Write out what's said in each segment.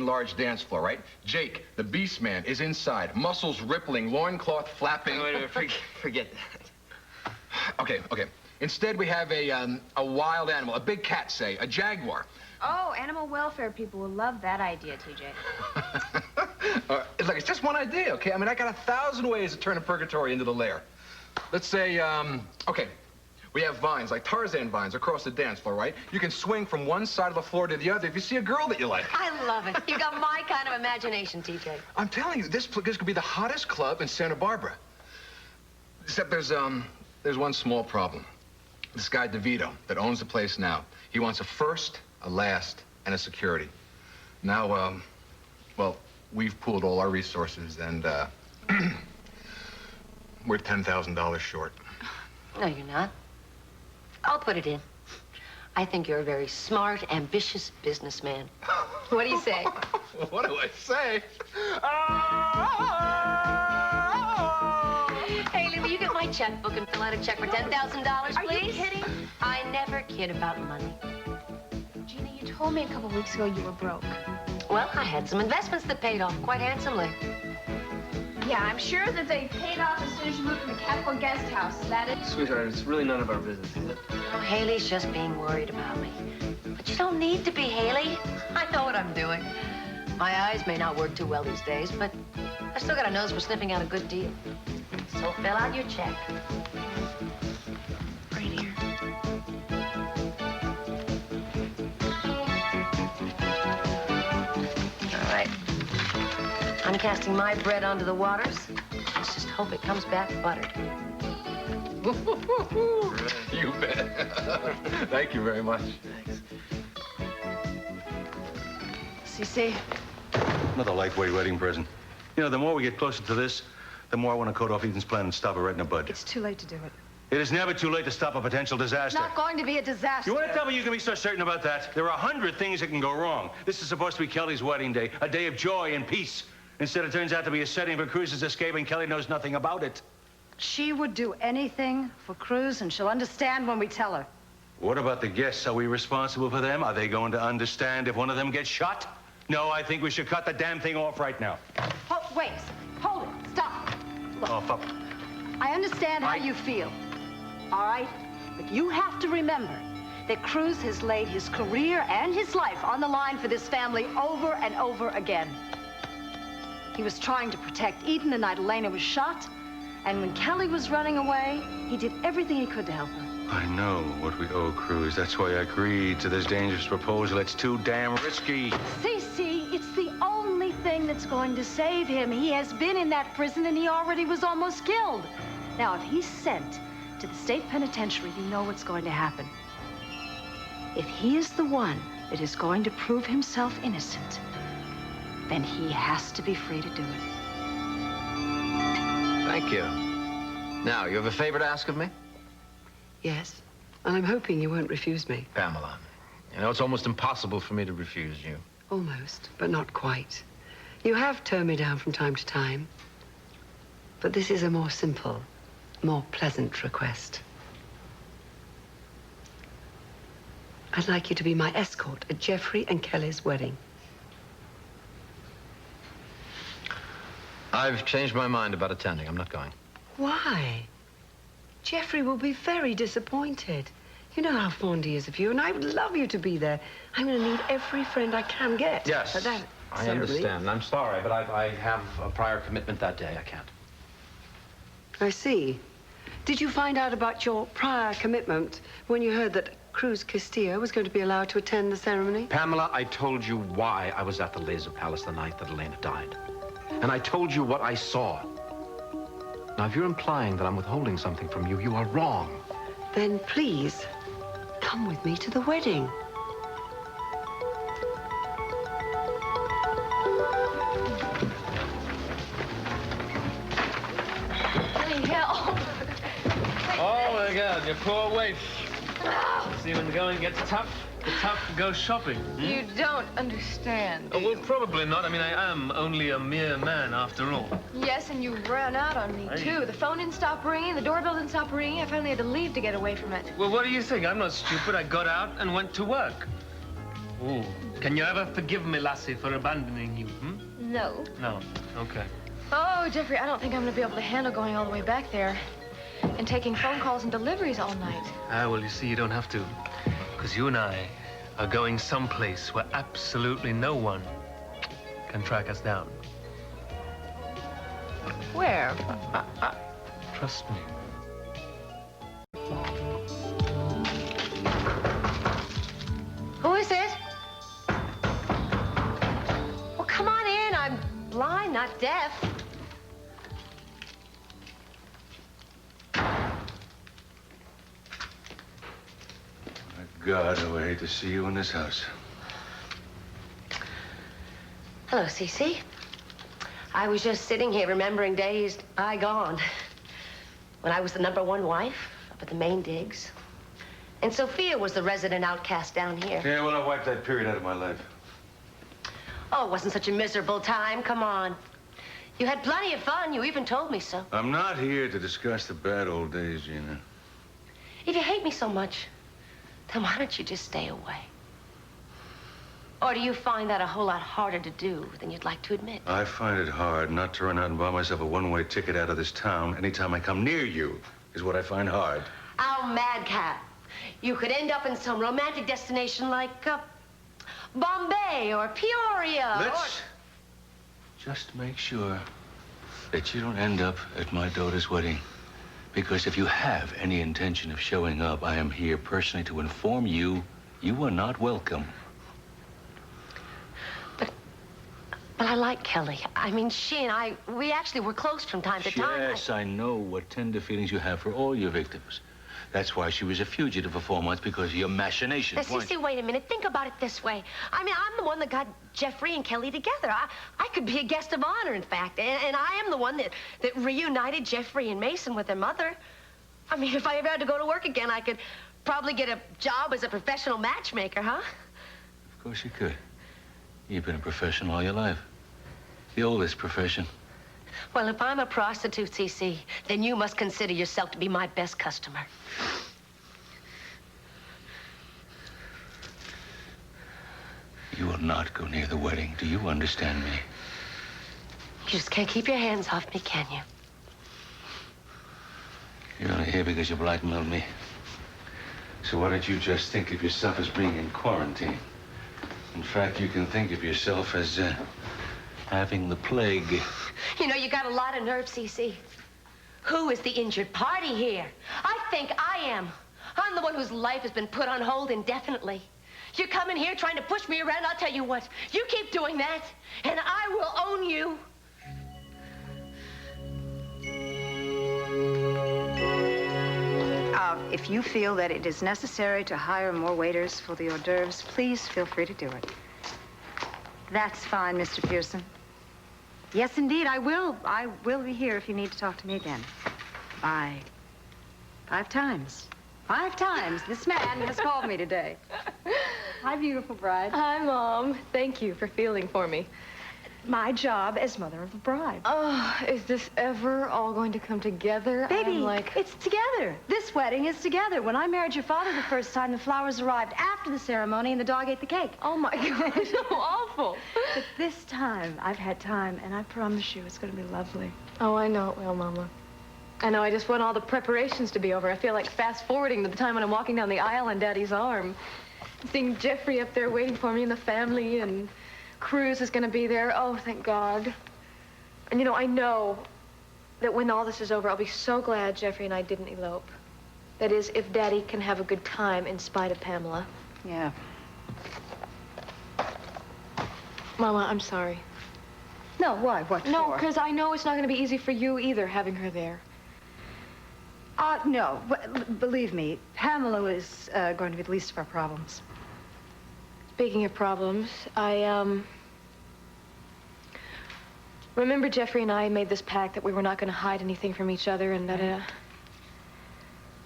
enlarged dance floor, right? Jake, the beast man, is inside, muscles rippling, loincloth flapping. Wait a minute, forget that. Okay. Instead, we have a wild animal, a big cat, say, a jaguar. Oh, animal welfare people will love that idea, TJ. Look, it's just one idea, okay? I mean, I got 1,000 ways to turn a purgatory into the lair. Let's say, okay, we have vines, like Tarzan vines, across the dance floor, right? You can swing from one side of the floor to the other if you see a girl that you like. I love it. You got my kind of imagination, TJ. I'm telling you, this could be the hottest club in Santa Barbara. Except there's one small problem. This guy, DeVito, that owns the place now, he wants a first, a last, and a security. Now, well, we've pooled all our resources, and, we're $10,000 short. No, you're not. I'll put it in. I think you're a very smart, ambitious businessman. What do you say? What do I say? Hayley, will you get my checkbook and fill out a check for $10,000, please? Are you kidding? I never kid about money. Gina, you told me a couple weeks ago you were broke. Well, I had some investments that paid off quite handsomely. Yeah, I'm sure that they paid off as soon as you moved from the Capitol Guest House. Is that it? Sweetheart, it's really none of our business, is it? Oh, Hayley's just being worried about me. But you don't need to be, Hayley. I know what I'm doing. My eyes may not work too well these days, but I've still got a nose for sniffing out a good deal. So fill out your check. Right here. All right. I'm casting my bread onto the waters. Let's just hope it comes back buttered. You bet. Thank you very much. Thanks. CC. Another lightweight wedding present. You know, the more we get closer to this, the more I want to cut off Ethan's plan and stop it right in the bud. It's too late to do it. It is never too late to stop a potential disaster. It's not going to be a disaster. You want to tell me you can be so certain about that? There are 100 things that can go wrong. This is supposed to be Kelly's wedding day, a day of joy and peace. Instead, it turns out to be a setting for Cruz's escape, and Kelly knows nothing about it. She would do anything for Cruz, and she'll understand when we tell her. What about the guests? Are we responsible for them? Are they going to understand if one of them gets shot? No, I think we should cut the damn thing off right now. Oh, wait. Hold it. Stop. Look, Oh, fuck. I understand how you feel, all right? But you have to remember that Cruz has laid his career and his life on the line for this family over and over again. He was trying to protect Eden the night Elena was shot, and when Kelly was running away, he did everything he could to help her. I know what we owe Cruz. That's why I agreed to this dangerous proposal. It's too damn risky. Cece, it's the only thing that's going to save him. He has been in that prison, and he already was almost killed. Now, if he's sent to the state penitentiary, you know what's going to happen. If he is the one that is going to prove himself innocent, then he has to be free to do it. Thank you. Now, you have a favor to ask of me? Yes, and I'm hoping you won't refuse me. Pamela, you know, it's almost impossible for me to refuse you. Almost, but not quite. You have turned me down from time to time. But this is a more simple, more pleasant request. I'd like you to be my escort at Jeffrey and Kelly's wedding. I've changed my mind about attending. I'm not going. Why? Jeffrey will be very disappointed. You know how fond he is of you, and I would love you to be there. I'm going to need every friend I can get. Yes, for that I ceremony. understand. I'm sorry, but I have a prior commitment that day. I can't. I see. Did you find out about your prior commitment when you heard that Cruz Castillo was going to be allowed to attend the ceremony? Pamela, I told you why I was at the Laser Palace the night that Elena died. And I told you what I saw. Now, if you're implying that I'm withholding something from you, you are wrong. Then please, come with me to the wedding. Any help? Oh, my God, your poor waif. See, when the going gets tough, the tough go shopping. You don't understand. Oh, well, probably not. I mean, I am only a mere man after all. Yes, and you ran out on me, too. The phone didn't stop ringing, the doorbell didn't stop ringing. I finally had to leave to get away from it. Well, what do you think? I'm not stupid. I got out and went to work. Oh, can you ever forgive me, lassie, for abandoning you, hmm? No. No, okay. Oh, Jeffrey, I don't think I'm going to be able to handle going all the way back there and taking phone calls and deliveries all night. Ah, well, you see, you don't have to. Because you and I are going someplace where absolutely no one can track us down. Where? Trust me. Who is it? Well, come on in. I'm blind, not deaf. God, how I hate to see you in this house. Hello, Cece. I was just sitting here remembering days bygone. When I was the #1 wife up at the main digs. And Sophia was the resident outcast down here. Yeah, well, I wiped that period out of my life. Oh, it wasn't such a miserable time. Come on. You had plenty of fun. You even told me so. I'm not here to discuss the bad old days, Gina. If you hate me so much, then why don't you just stay away? Or do you find that a whole lot harder to do than you'd like to admit? I find it hard not to run out and buy myself a one-way ticket out of this town anytime I come near you, is what I find hard. Oh, madcap. You could end up in some romantic destination like Bombay or Peoria. Let's just make sure that you don't end up at my daughter's wedding. Because if you have any intention of showing up, I am here personally to inform you you are not welcome. But I like Kelly. I mean, she and I, we actually were close from time to time. Yes, I know what tender feelings you have for all your victims. That's why she was a fugitive for 4 months, because of your machinations. Now, Cece, wait a minute. Think about it this way. I mean, I'm the one that got Jeffrey and Kelly together. I could be a guest of honor, in fact. And I am the one that reunited Jeffrey and Mason with their mother. I mean, if I ever had to go to work again, I could probably get a job as a professional matchmaker, huh? Of course you could. You've been a professional all your life. The oldest profession. Well, if I'm a prostitute, Cece, then you must consider yourself to be my best customer. You will not go near the wedding. Do you understand me? You just can't keep your hands off me, can you? You're only here because you blackmailed me. So why don't you just think of yourself as being in quarantine? In fact, you can think of yourself as having the plague. You know, you got a lot of nerve, Cece. Who is the injured party here? I think I am. I'm the one whose life has been put on hold indefinitely. You're coming here trying to push me around. I'll tell you what. You keep doing that, and I will own you. If you feel that it is necessary to hire more waiters for the hors d'oeuvres, please feel free to do it. That's fine, Mr. Pearson. Yes, indeed, I will. I will be here if you need to talk to me again. 5 times. 5 times. This man has called me today. Hi, beautiful bride. Hi, Mom. Thank you for feeling for me. My job as mother of the bride. Oh, is this ever all going to come together? Baby, I'm like... it's together. This wedding is together. When I married your father the first time, the flowers arrived after the ceremony and the dog ate the cake. Oh, my God, so awful. But this time, I've had time, and I promise you it's going to be lovely. Oh, I know it will, Mama. I know, I just want all the preparations to be over. I feel like fast-forwarding to the time when I'm walking down the aisle on Daddy's arm. Seeing Jeffrey up there waiting for me and the family, and Cruz is going to be there. Oh, thank God. And, you know, I know that when all this is over, I'll be so glad Jeffrey and I didn't elope. That is, if Daddy can have a good time in spite of Pamela. Yeah. Mama, I'm sorry. No, why? What for? No, because I know it's not going to be easy for you either, having her there. No. Believe me, Pamela is going to be the least of our problems. Speaking of problems, remember Jeffrey and I made this pact that we were not going to hide anything from each other, and that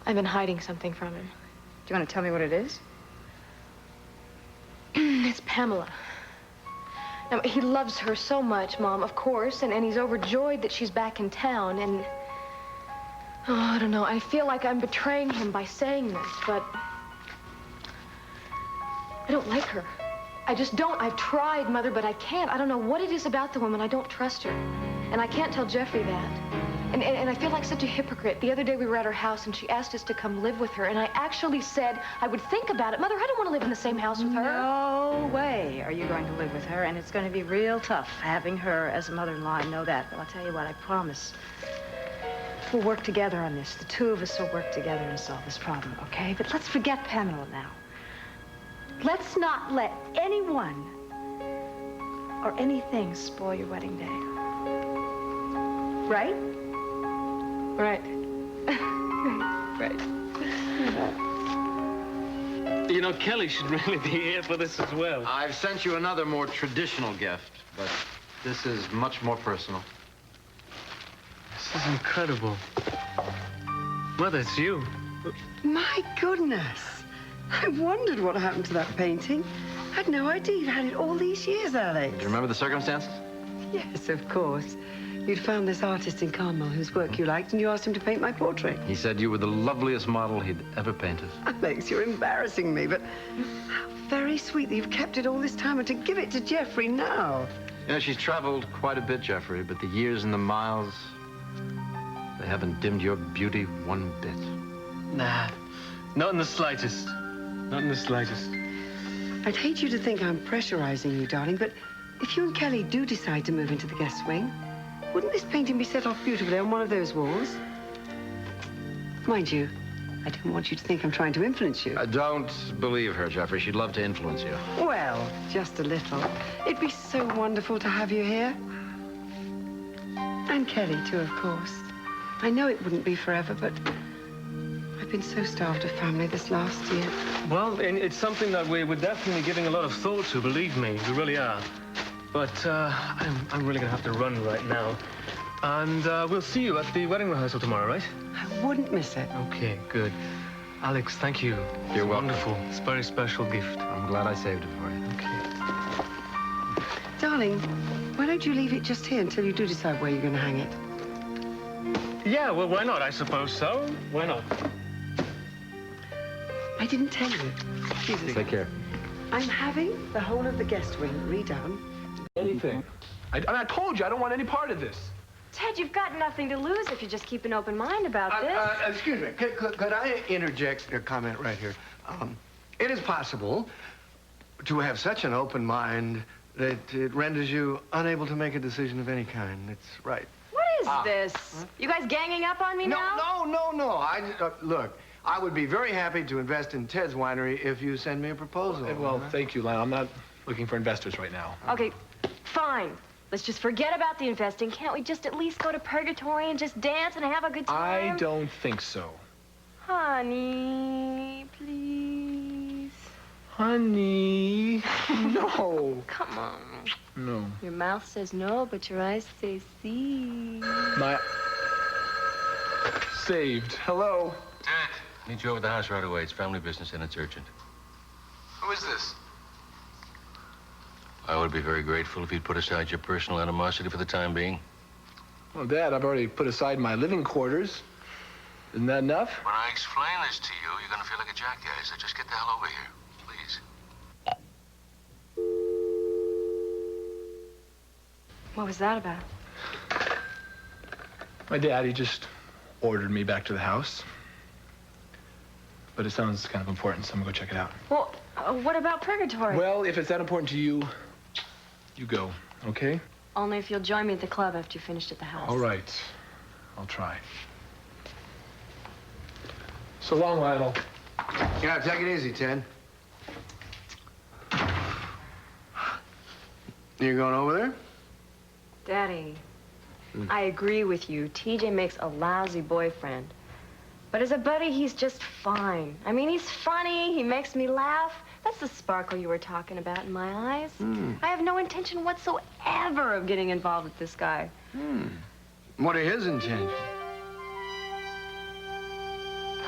I've been hiding something from him. Do you want to tell me what it is? It's Pamela. Now, he loves her so much, Mom, of course, and he's overjoyed that she's back in town, and... Oh, I don't know. I feel like I'm betraying him by saying this, but... I don't like her. I just don't. I've tried, Mother, but I can't. I don't know what it is about the woman. I don't trust her. And I can't tell Jeffrey that. And I feel like such a hypocrite. The other day we were at her house and she asked us to come live with her. And I actually said I would think about it. Mother, I don't want to live in the same house with her. No way are you going to live with her. And it's going to be real tough having her as a mother-in-law. I know that. But I'll tell you what, I promise. We'll work together on this. The two of us will work together and solve this problem, okay? But let's forget Pamela now. Let's not let anyone or anything spoil your wedding day. Right? Right. Right. You know, Kelly should really be here for this as well. I've sent you another more traditional gift, but this is much more personal. This is incredible. Mother, it's you. My goodness. I wondered what happened to that painting. I had no idea you had it all these years, Alex. Do you remember the circumstances? Yes, of course. You'd found this artist in Carmel whose work you liked, and you asked him to paint my portrait. He said you were the loveliest model he'd ever painted. Alex, you're embarrassing me, but how very sweet that you've kept it all this time and to give it to Jeffrey now. You know, she's traveled quite a bit, Jeffrey, but the years and the miles, they haven't dimmed your beauty one bit. Nah, not in the slightest. Not in the slightest. I'd hate you to think I'm pressurizing you, darling, but if you and Kelly do decide to move into the guest wing, wouldn't this painting be set off beautifully on one of those walls? Mind you, I don't want you to think I'm trying to influence you. Don't believe her, Jeffrey. She'd love to influence you. Well, just a little. It'd be so wonderful to have you here. And Kelly, too, of course. I know it wouldn't be forever, but I've been so starved of family this last year. Well, and it's something that we're definitely giving a lot of thought to, believe me. We really are. But I'm really going to have to run right now. And we'll see you at the wedding rehearsal tomorrow, right? I wouldn't miss it. Okay, good. Alex, thank you. You're welcome. Wonderful. It's a very special gift. I'm glad I saved it for you. Okay. Darling, why don't you leave it just here until you do decide where you're going to hang it? Yeah, well, why not? I suppose so. Why not? I didn't tell you. Jesus. Take care. I'm having the whole of the guest wing redone. Anything. I told you I don't want any part of this. Ted, you've got nothing to lose if you just keep an open mind about this. Excuse me. Could I interject a comment right here? It is possible to have such an open mind that it renders you unable to make a decision of any kind. It's right. What is this? You guys ganging up on me now? No. Look, I would be very happy to invest in Ted's winery if you send me a proposal. Well, thank you, Lionel. I'm not looking for investors right now. Okay, fine. Let's just forget about the investing. Can't we just at least go to Purgatory and just dance and have a good time? I don't think so. Honey, please. Honey, no. Come on. No. Your mouth says no, but your eyes say see. My... Saved. Hello? Ted, need you over at the house right away. It's family business and it's urgent. Who is this? I would be very grateful if you'd put aside your personal animosity for the time being. Well, Dad, I've already put aside my living quarters. Isn't that enough? When I explain this to you, you're going to feel like a jackass. So just get the hell over here, please. What was that about? My daddy just ordered me back to the house. But it sounds kind of important, so I'm going to go check it out. Well, what about Purgatory? Well, if it's that important to you, you go, okay? Only if you'll join me at the club after you're finished at the house. All right. I'll try. So long, Lionel. Yeah, take it easy, Ted. You going over there? Daddy, I agree with you. TJ makes a lousy boyfriend. But as a buddy, he's just fine. I mean, he's funny. He makes me laugh. That's the sparkle you were talking about in my eyes. I have no intention whatsoever of getting involved with this guy. What are his intentions?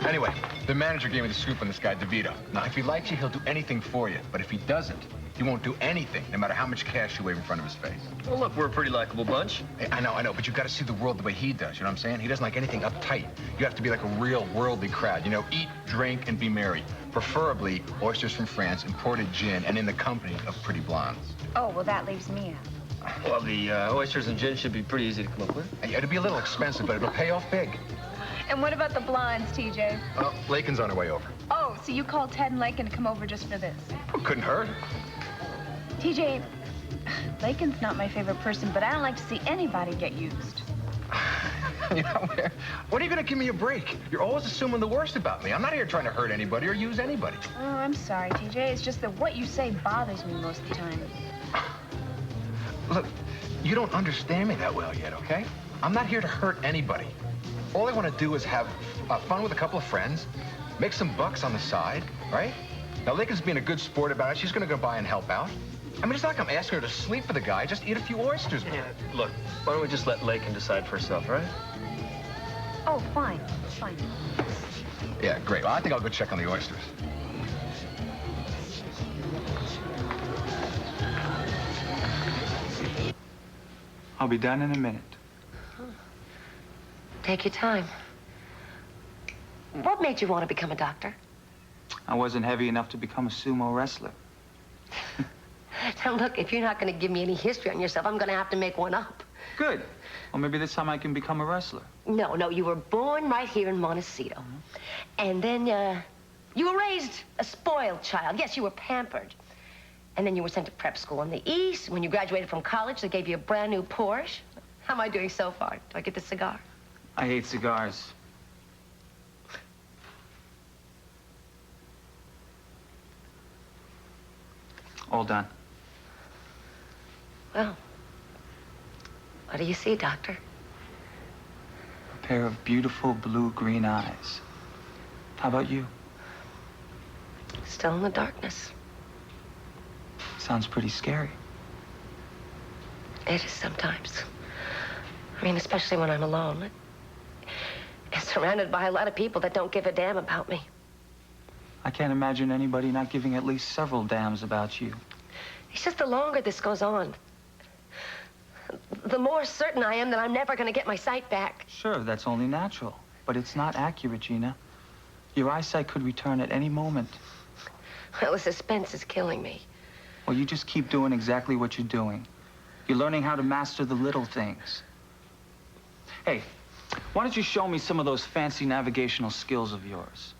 Anyway, the manager gave me the scoop on this guy, DeVito. Now, if he likes you, he'll do anything for you. But if he doesn't, he won't do anything, no matter how much cash you wave in front of his face. Well, look, we're a pretty likable bunch. Hey, I know, but you've got to see the world the way he does, you know what I'm saying? He doesn't like anything uptight. You have to be like a real worldly crowd, you know, eat, drink, and be merry. Preferably oysters from France, imported gin, and in the company of pretty blondes. Oh, well, that leaves me out. Well, the oysters and gin should be pretty easy to come up with. Hey, it'll be a little expensive, but it'll pay off big. And what about the blondes, TJ? Well, Laken's on her way over. Oh, so you called Ted and Laken to come over just for this? Well, couldn't hurt. TJ, Laken's not my favorite person, but I don't like to see anybody get used. You know, when are you going to give me a break? You're always assuming the worst about me. I'm not here trying to hurt anybody or use anybody. Oh, I'm sorry, TJ. It's just that what you say bothers me most of the time. Look, you don't understand me that well yet, okay? I'm not here to hurt anybody. All I want to do is have fun with a couple of friends, make some bucks on the side, right? Now, Laken's being a good sport about it. She's going to go by and help out. I mean, it's not like I'm asking her to sleep for the guy. Just eat a few oysters. Yeah, look, why don't we just let Laken decide for herself, right? Oh, fine, fine. Yeah, great. Well, I think I'll go check on the oysters. I'll be done in a minute. Take your time. What made you want to become a doctor? I wasn't heavy enough to become a sumo wrestler. Now, look, if you're not going to give me any history on yourself, I'm going to have to make one up. Good. Well, maybe this time I can become a wrestler. No, you were born right here in Montecito. And then, you were raised a spoiled child. Yes, you were pampered. And then you were sent to prep school in the East. When you graduated from college, they gave you a brand new Porsche. How am I doing so far? Do I get the cigar? I hate cigars. All done. Well, what do you see, Doctor? A pair of beautiful blue-green eyes. How about you? Still in the darkness. Sounds pretty scary. It is sometimes. I mean, especially when I'm alone. And surrounded by a lot of people that don't give a damn about me. I can't imagine anybody not giving at least several damns about you. It's just the longer this goes on, the more certain I am that I'm never going to get my sight back. Sure, that's only natural. But it's not accurate, Gina. Your eyesight could return at any moment. Well, the suspense is killing me. Well, you just keep doing exactly what you're doing. You're learning how to master the little things. Hey, why don't you show me some of those fancy navigational skills of yours?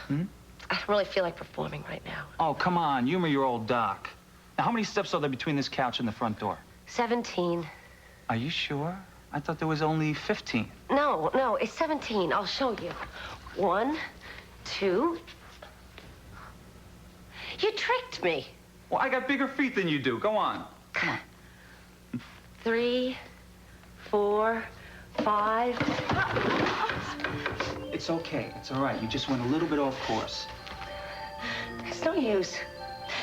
Hmm? I don't really feel like performing right now. Oh, come on. Humor your old doc. Now, how many steps are there between this couch and the front door? 17. Are you sure? I thought there was only 15. No, it's 17. I'll show you. 1, 2. You tricked me. Well, I got bigger feet than you do. Go on. Come on. 3, 4, 5. It's okay. It's all right. You just went a little bit off course. It's no use.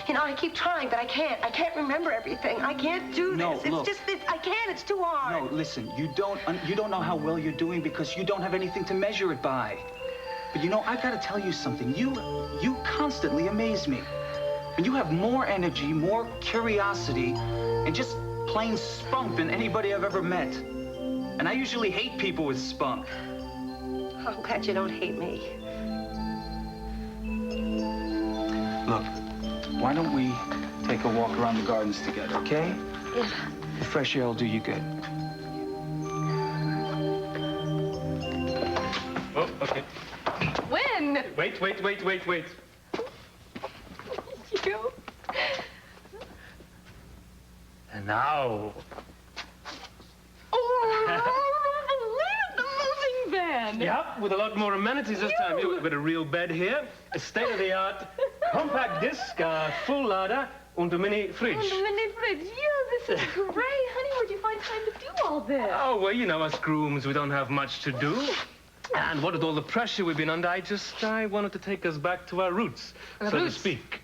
You know, I keep trying, but I can't. I can't remember everything. I can't do this. No, look. I can't. It's too hard. No, listen. You don't know how well you're doing because you don't have anything to measure it by. But you know, I gotta tell you something. You constantly amaze me. And you have more energy, more curiosity, and just plain spunk than anybody I've ever met. And I usually hate people with spunk. I'm glad you don't hate me. Look, why don't we take a walk around the gardens together, okay? Yeah. The fresh air will do you good. Oh, okay. When? Wait. You? And now. The moving van. Yep, with a lot more amenities this time. We've got a real bed here, a state-of-the-art compact disc, full larder, and a mini fridge. And a mini fridge. Yeah, this is great. Honey, where'd you find time to do all this? Oh, well, you know, us grooms, we don't have much to do. And what with all the pressure we've been under, I wanted to take us back to our roots, so to speak.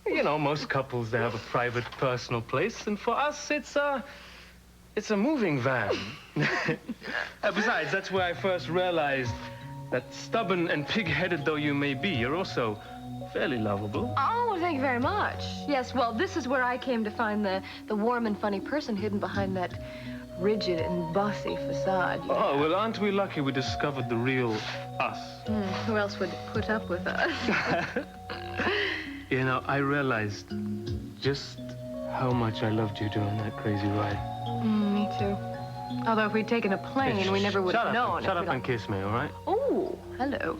You know, most couples, they have a private, personal place, and for us, it's a moving van. Besides, that's where I first realized that stubborn and pig-headed though you may be, you're also fairly lovable. Oh, thank you very much. Yes, well, this is where I came to find the warm and funny person hidden behind that rigid and bossy facade. You know? Oh, well, aren't we lucky we discovered the real us? Who else would put up with us? You know, I realized just how much I loved you during that crazy ride. Me too. Although if we'd taken a plane, we never would have known. Shut up and kiss me, all right? Oh, hello.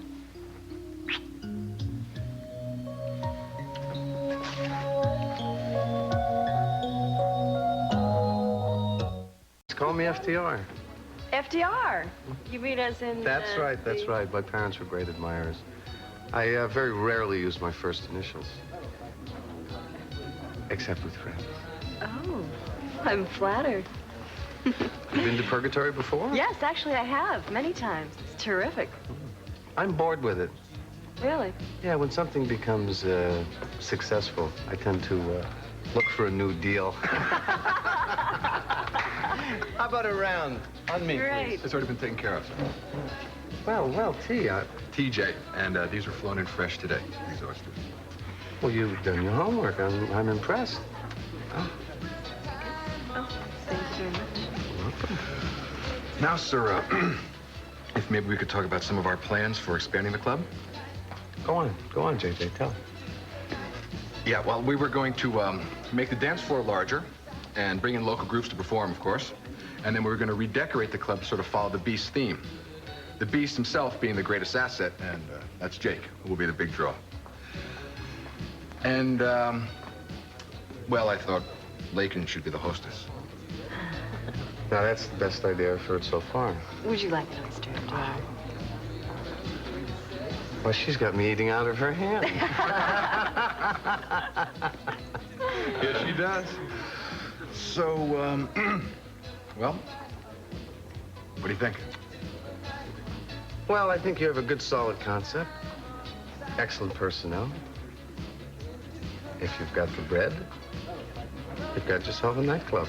Call me FDR. FDR? You mean as in... That's right, that's right. My parents were great admirers. I very rarely use my first initials. Except with friends. Oh, I'm flattered. You been to Purgatory before? Yes, actually I have, many times. It's terrific. I'm bored with it. Really? Yeah, when something becomes successful, I tend to look for a new deal. How about a round on me, Great. please? It's already been taken care of. Well, TiDjey, and these were flown in fresh today. These oysters. Well, you've done your homework. I'm impressed. Oh, thank you very much. Now, sir, if maybe we could talk about some of our plans for expanding the club. Go on, JJ, tell. Yeah, well, we were going to make the dance floor larger and bring in local groups to perform, of course. And then we were going to redecorate the club to sort of follow the Beast theme. The Beast himself being the greatest asset, and that's Jake, who will be the big draw. And, well, I thought Laken should be the hostess. Now, that's the best idea I've heard so far. Would you like an oyster? Well, she's got me eating out of her hand. Yes, she does. So, well, what do you think? Well, I think you have a good, solid concept. Excellent personnel. If you've got the bread, you've got yourself a nightclub.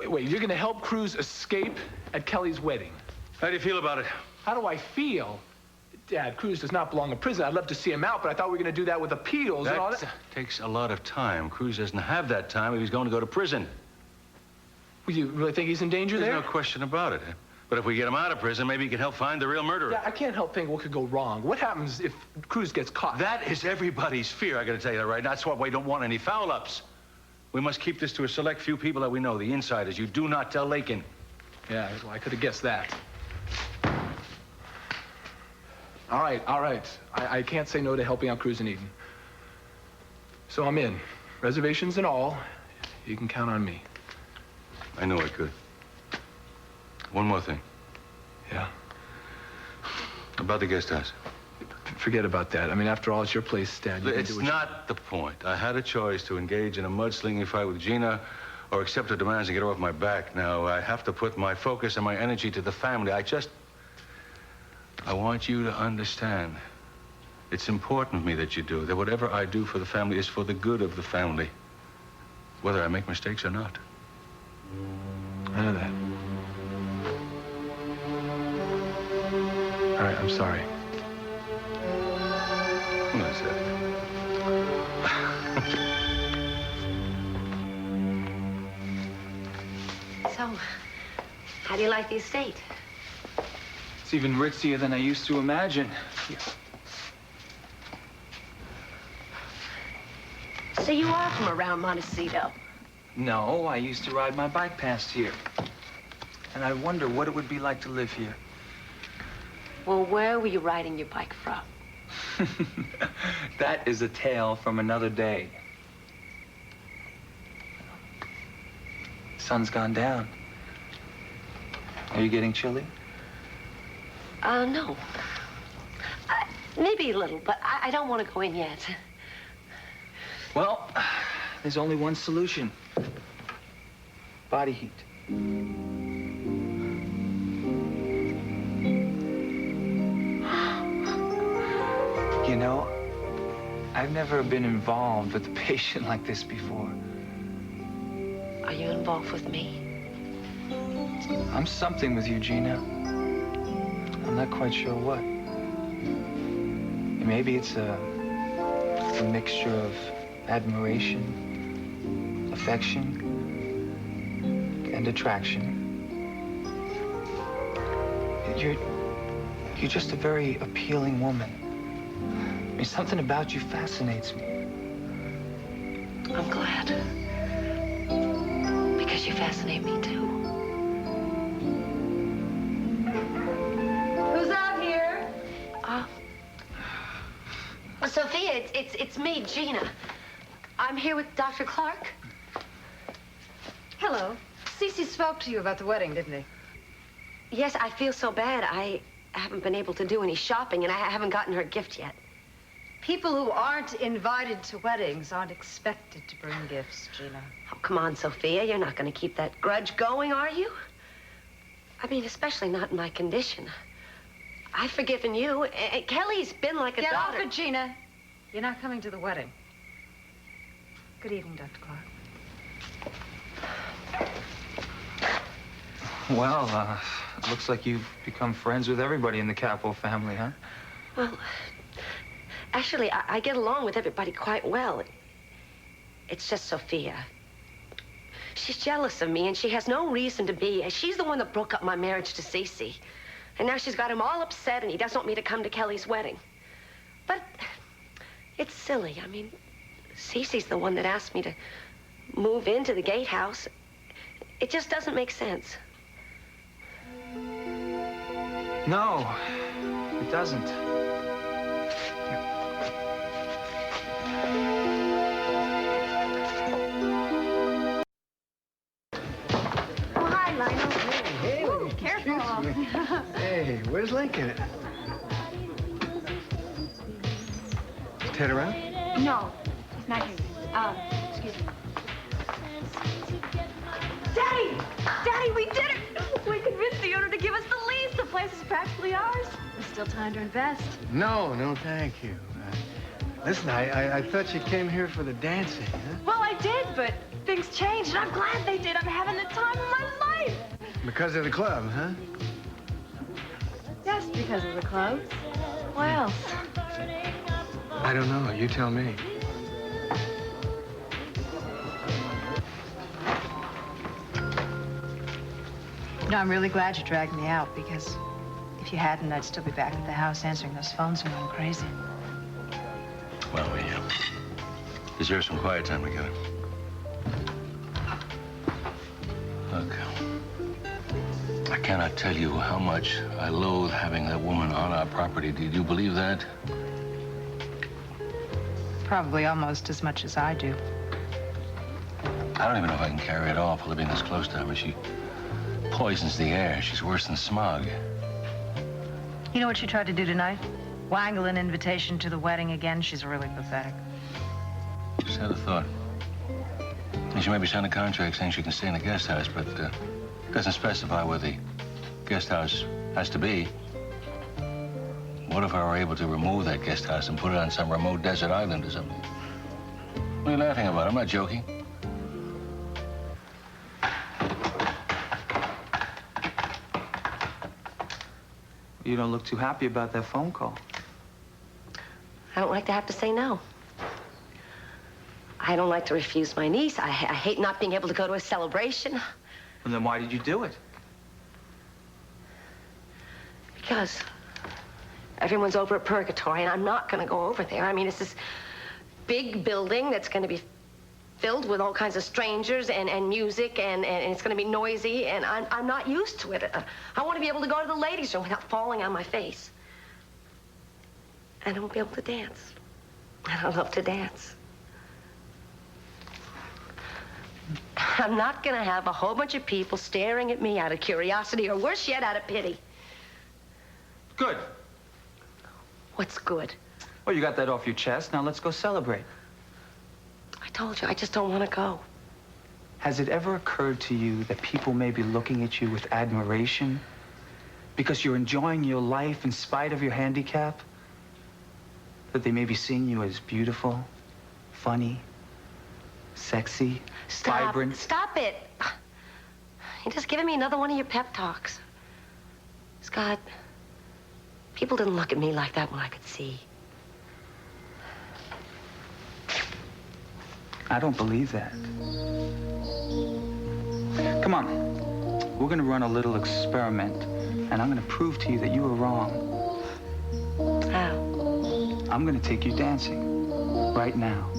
Wait, you're gonna help Cruz escape at Kelly's wedding? How do you feel about it? How do I feel? Dad, Cruz does not belong in prison. I'd love to see him out, but I thought we were gonna do that with appeals and all that. Takes a lot of time. Cruz doesn't have that time if he's going to go to prison. Well, you really think he's in danger there? There's no question about it. But if we get him out of prison, maybe he can help find the real murderer. Yeah, I can't help thinking what could go wrong. What happens if Cruz gets caught? That is everybody's fear, I gotta tell you that right now. That's why we don't want any foul-ups. We must keep this to a select few people that we know, the insiders. You do not tell Laken. Yeah, well, I could have guessed that. All right. I can't say no to helping out Cruz and Eden. So I'm in. Reservations and all. You can count on me. I know I could. One more thing. Yeah? About the guest house. Forget about that. I mean, after all, it's your place, Dad. You can It's do what not the point. I had a choice to engage in a mudslinging fight with Gina or accept her demands and get her off my back. Now, I have to put my focus and my energy to the family. I want you to understand. It's important to me that you do, that whatever I do for the family is for the good of the family, whether I make mistakes or not. I know that. All right, I'm sorry. That's it. So, how do you like the estate? It's even ritzier than I used to imagine. So you are from around Montecito? No, I used to ride my bike past here. And I wonder what it would be like to live here. Well, where were you riding your bike from? That is a tale from another day. Sun's gone down. Are you getting chilly? No. Maybe a little, but I don't want to go in yet. Well, there's only one solution. Body heat. You know, I've never been involved with a patient like this before. Are you involved with me? I'm something with you, Gina. I'm not quite sure what. Maybe it's a mixture of admiration, affection, and attraction. You're just a very appealing woman. I mean, something about you fascinates me. I'm glad. Because you fascinate me, too. Who's out here? Sophia, it's me, Gina. I'm here with Dr. Clark. Hello. Cece spoke to you about the wedding, didn't he? Yes, I feel so bad. I haven't been able to do any shopping, and I haven't gotten her a gift yet. People who aren't invited to weddings aren't expected to bring gifts, Gina. Oh, come on, Sophia. You're not going to keep that grudge going, are you? I mean, especially not in my condition. I've forgiven you. Kelly's been like a daughter. daughter. Get off it, Gina. You're not coming to the wedding. Good evening, Dr. Clark. Well, it looks like you've become friends with everybody in the Capel family, huh? Well, actually, I get along with everybody quite well. It's just Sophia. She's jealous of me, and she has no reason to be. She's the one that broke up my marriage to Cece. And now she's got him all upset, and he doesn't want me to come to Kelly's wedding. But it's silly. I mean, Cece's the one that asked me to move into the gatehouse. It just doesn't make sense. No, it doesn't. Oh, hi, Lionel. Hey, Ooh, careful. Hey, where's Leyken? Is Ted around? No, he's not here. Excuse me. Daddy! Daddy, we did it! We convinced the owner to give us the lease. The place is practically ours. There's still time to invest. No, thank you. Listen, I thought you came here for the dancing, huh? Well, I did, but things changed, and I'm glad they did. I'm having the time of my life. Because of the club, huh? Yes, because of the club. Why else? I don't know. You tell me. You know, I'm really glad you dragged me out, because if you hadn't, I'd still be back at the house answering those phones and going crazy. Well, we deserve some quiet time together. Look, I cannot tell you how much I loathe having that woman on our property. Do you believe that? Probably almost as much as I do. I don't even know if I can carry it off living this close to her. I mean, she poisons the air. She's worse than smog. You know what she tried to do tonight? Wangle an invitation to the wedding again. She's really pathetic. Just had a thought. She maybe signed a contract saying she can stay in the guest house, but doesn't specify where the guest house has to be. What if I were able to remove that guest house and put it on some remote desert island or something? What are you laughing about? I'm not joking. You don't look too happy about that phone call. I don't like to have to say no. I don't like to refuse my niece. I hate not being able to go to a celebration. And then why did you do it? Because everyone's over at Purgatory, and I'm not going to go over there. I mean, it's this big building that's going to be filled with all kinds of strangers and music, and it's going to be noisy, and I'm not used to it. I want to be able to go to the ladies' room without falling on my face. And I won't be able to dance. And I love to dance. I'm not going to have a whole bunch of people staring at me out of curiosity, or worse yet, out of pity. Good. What's good? Well, you got that off your chest. Now let's go celebrate. I told you, I just don't want to go. Has it ever occurred to you that people may be looking at you with admiration because you're enjoying your life in spite of your handicap? That they may be seeing you as beautiful, funny, sexy, vibrant? Stop it. You're just giving me another one of your pep talks. Scott, people didn't look at me like that when I could see. I don't believe that. Come on. We're gonna run a little experiment, and I'm gonna prove to you that you were wrong. How? I'm gonna take you dancing right now.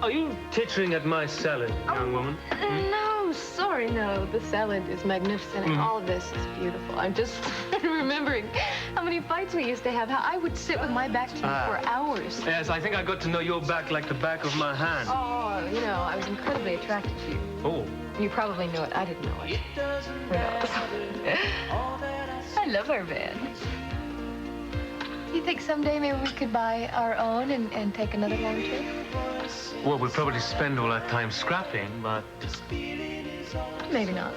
Are you tittering at my salad, young woman? No, sorry, no. The salad is magnificent, and all of this is beautiful. I'm just remembering how many fights we used to have, how I would sit with my back to you for hours. Yes, I think I got to know your back like the back of my hand. Oh, you know, I was incredibly attracted to you. Oh. You probably knew it. I didn't know it. Who knows? I love our band. You think someday maybe we could buy our own and take another long trip? Well, we'd probably spend all our time scrapping, but... Maybe not.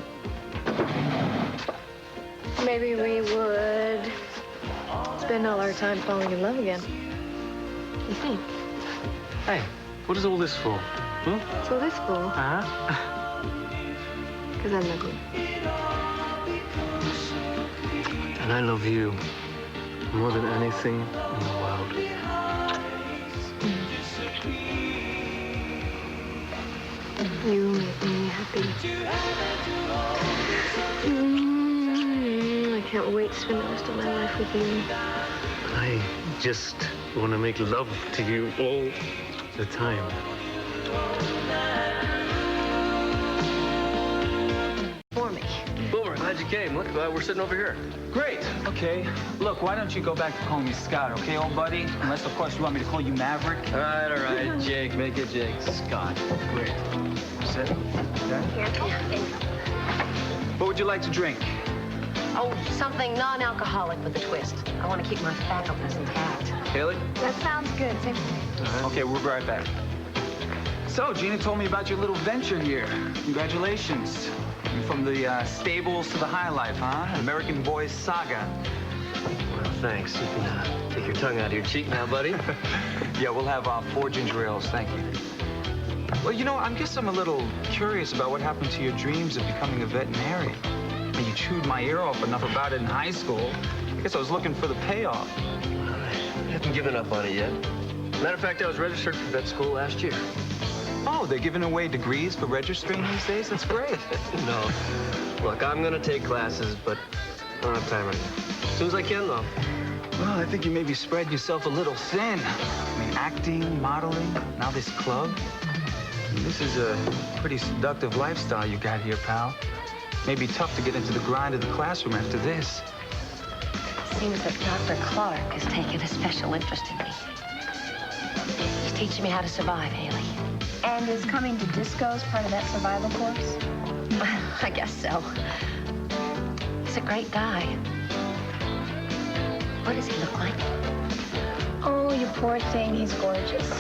Maybe we would spend all our time falling in love again. You think? Hey, what is all this for? Hmm? What's all this for? Uh-huh. Because I love you. And I love you more than anything in the world. You make me happy. I can't wait to spend the rest of my life with you. I just want to make love to you all the time. For me. Boomer, glad you came. Look, we're sitting over here. Great. Okay. Look, why don't you go back to calling me Scott, okay, old buddy? Unless, of course, you want me to call you Maverick. All right. Jake, make it Jake. Scott. Great. Sit. Okay. What would you like to drink? Oh, something non-alcoholic with a twist. I want to keep my faculties intact. Haley? That sounds good. Same thing. Okay, we'll be right back. So, Gina told me about your little venture here. Congratulations. You're from the stables to the high life, huh? American Boys Saga. Well, thanks. You can take your tongue out of your cheek now, buddy. Yeah, we'll have 4 ginger ales, thank you. Well, you know, I guess I'm a little curious about what happened to your dreams of becoming a veterinarian. I mean, you chewed my ear off enough about it in high school. I guess I was looking for the payoff. I haven't given up on it yet. Matter of fact, I was registered for vet school last year. Oh, they're giving away degrees for registering these days? That's great. No. Look, I'm going to take classes, but I don't have time right now. As soon as I can, though. Well, I think you maybe spread yourself a little thin. I mean, acting, modeling, now this club. I mean, this is a pretty seductive lifestyle you got here, pal. Maybe tough to get into the grind of the classroom after this. Seems that Dr. Clark has taken a special interest in me. He's teaching me how to survive, Haley. And is coming to discos part of that survival course? I guess so. He's a great guy. What does he look like? Oh, you poor thing. He's gorgeous.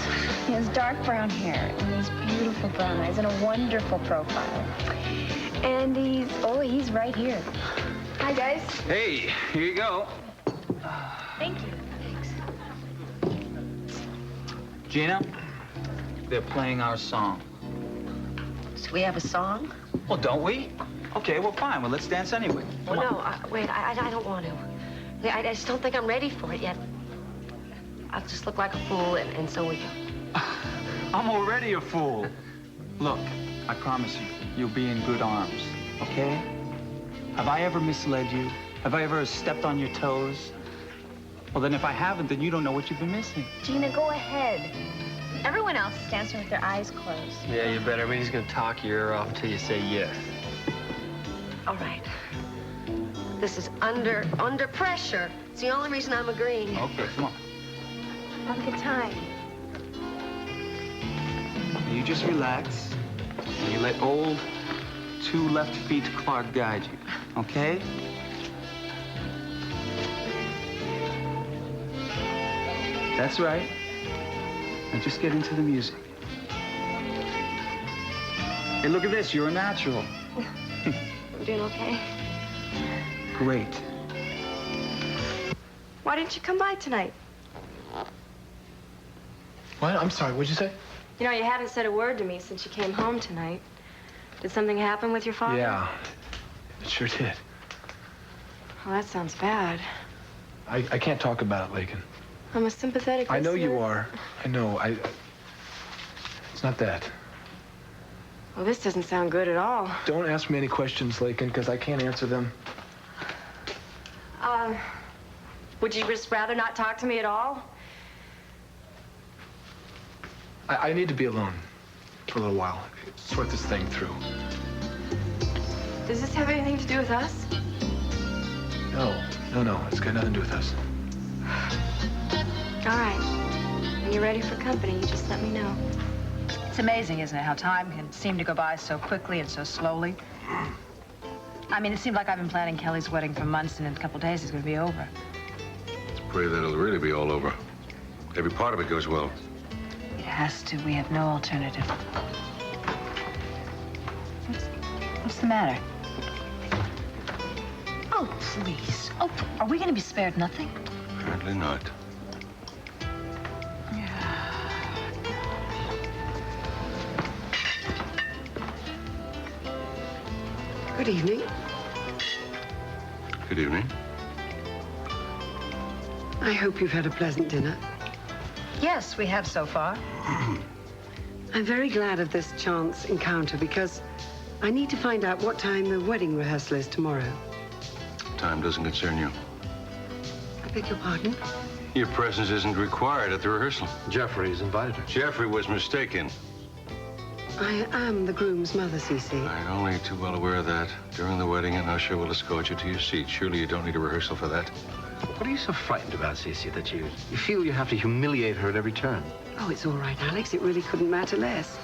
He has dark brown hair and these beautiful brown eyes and a wonderful profile. And he's right here. Hi, guys. Hey, here you go. Thank you. Gina, they're playing our song. So we have a song? Well, don't we? Okay, well, fine. Well, let's dance anyway. Well, no, wait, I don't want to. I just don't think I'm ready for it yet. I'll just look like a fool, and so will you. I'm already a fool. Look, I promise you, you'll be in good arms, okay? Have I ever misled you? Have I ever stepped on your toes? Well, then if I haven't, then you don't know what you've been missing. Gina, go ahead. Everyone else is dancing with their eyes closed. Yeah, you better. I mean, he's going to talk your ear off until you say yes. All right. This is under pressure. It's the only reason I'm agreeing. Okay, come on. Have a good time. You just relax, and you let old 2 left feet Clark guide you, okay? That's right. Now just get into the music. Hey, look at this. You're a natural. I'm doing okay. Great. Why didn't you come by tonight? What? I'm sorry, what'd you say? You know, you haven't said a word to me since you came home tonight. Did something happen with your father? Yeah, it sure did. Well, that sounds bad. I can't talk about it, Laken. I'm a sympathetic I know listener. you are. I know. It's not that. Well, this doesn't sound good at all. Don't ask me any questions, Laken, because I can't answer them. Would you just rather not talk to me at all? I need to be alone for a little while. Sort this thing through. Does this have anything to do with us? No. It's got nothing to do with us. All right. When you're ready for company, you just let me know. It's amazing, isn't it, how time can seem to go by so quickly and so slowly. I mean, it seemed like I've been planning Kelly's wedding for months, and in a couple of days it's going to be over. Let's pray that it'll really be all over. Every part of it goes well. It has to. We have no alternative. What's the matter? Oh, please. Oh, are we going to be spared nothing? Apparently not. Good evening. Good evening. I hope you've had a pleasant dinner. Yes, we have so far. I'm very glad of this chance encounter because I need to find out what time the wedding rehearsal is tomorrow. Time doesn't concern you. I beg your pardon? Your presence isn't required at the rehearsal. Jeffrey's invited her. Jeffrey was mistaken. I am the groom's mother, Cece. I'm only too well aware of that. During the wedding, an usher will escort you to your seat. Surely you don't need a rehearsal for that. What are you so frightened about, Cece, that you feel you have to humiliate her at every turn? Oh, it's all right, Alex. It really couldn't matter less.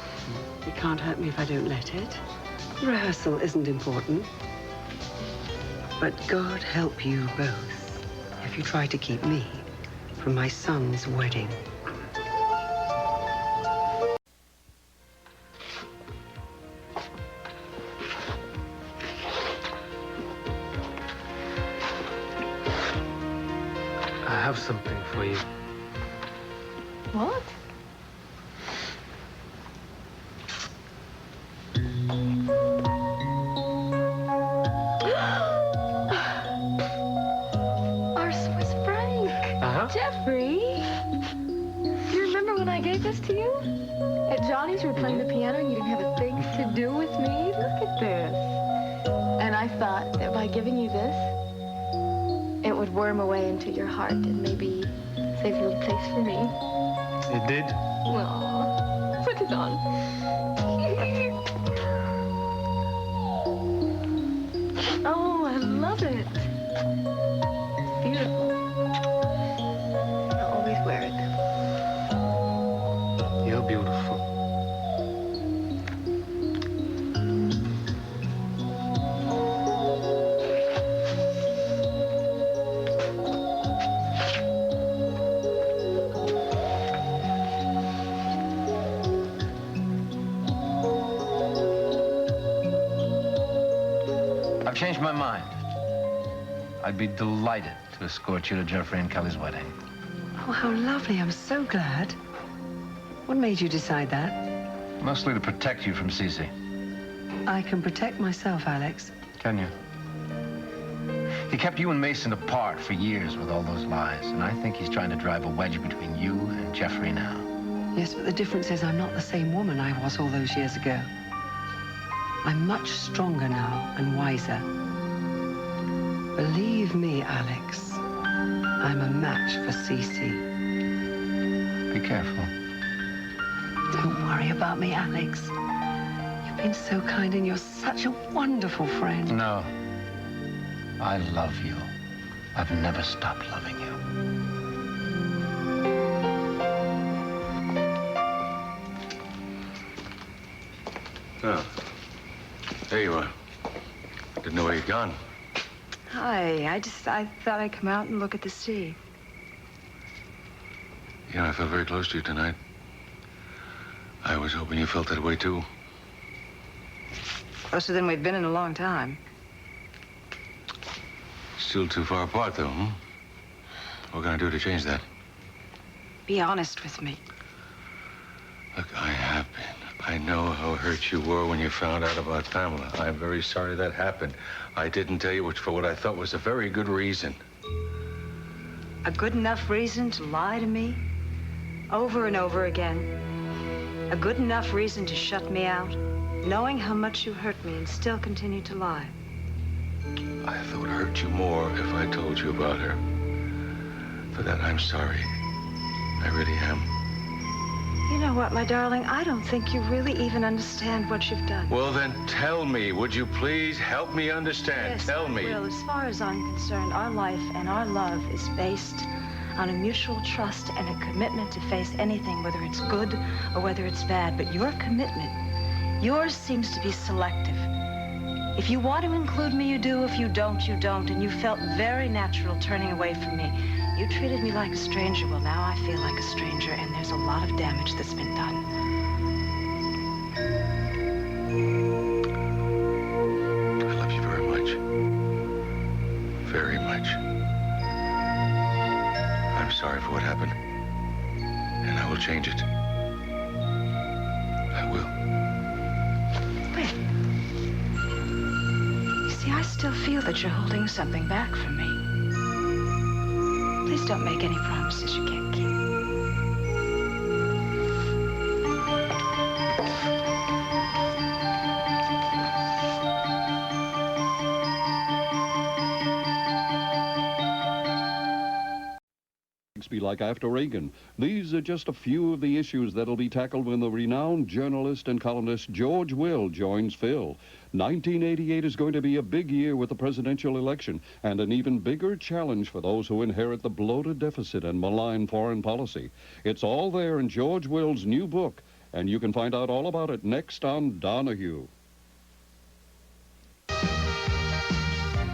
It can't hurt me if I don't let it. The rehearsal isn't important. But God help you both if you try to keep me from my son's wedding. I have something for you. What? Our Swiss franc. Jeffrey, do you remember when I gave this to you? At Johnny's, you were playing the piano and you didn't have a thing to do with me. Look at this. And I thought that by giving you this, it would worm away into your heart and maybe save a little place for me. It did? Aw, put it on. Oh, I love it. It's beautiful. I'll always wear it. You're beautiful. I've changed my mind. I'd be delighted to escort you to Jeffrey and Kelly's wedding. Oh, how lovely. I'm so glad. What made you decide that? Mostly to protect you from Cece. I can protect myself, Alex. Can you? He kept you and Mason apart for years with all those lies, and I think he's trying to drive a wedge between you and Jeffrey now. Yes, but the difference is I'm not the same woman I was all those years ago. I'm much stronger now and wiser. Believe me, Alex, I'm a match for Cece. Be careful. Don't worry about me, Alex. You've been so kind and you're such a wonderful friend. No. I love you. I've never stopped loving you. Oh. There you are. Didn't know where you'd gone. Hi, I thought I'd come out and look at the sea. Yeah, I felt very close to you tonight. I was hoping you felt that way, too. Closer than we've been in a long time. Still too far apart, though, hmm? What can I do to change that? Be honest with me. Look, I have been. I know how hurt you were when you found out about Pamela. I'm very sorry that happened. I didn't tell you for what I thought was a very good reason. A good enough reason to lie to me? Over and over again. A good enough reason to shut me out? Knowing how much you hurt me and still continue to lie. I thought it would hurt you more if I told you about her. For that, I'm sorry. I really am. You know what, my darling? I don't think you really even understand what you've done. Well, then tell me. Would you please help me understand? Yes, tell me. Well, as far as I'm concerned, our life and our love is based on a mutual trust and a commitment to face anything, whether it's good or whether it's bad. But your commitment, yours seems to be selective. If you want to include me, you do. If you don't, you don't. And you felt very natural turning away from me. You treated me like a stranger. Well, now I feel like a stranger, and there's a lot of damage that's been done. I love you very much. Very much. I'm sorry for what happened, and I will change it. I will. Wait. You see, I still feel that you're holding something back from me. Please don't make any promises you can't keep. Be like after Reagan. These are just a few of the issues that'll be tackled when the renowned journalist and columnist George Will joins Phil. 1988 is going to be a big year with the presidential election and an even bigger challenge for those who inherit the bloated deficit and malign foreign policy. It's all there in George Will's new book, and you can find out all about it next on Donahue.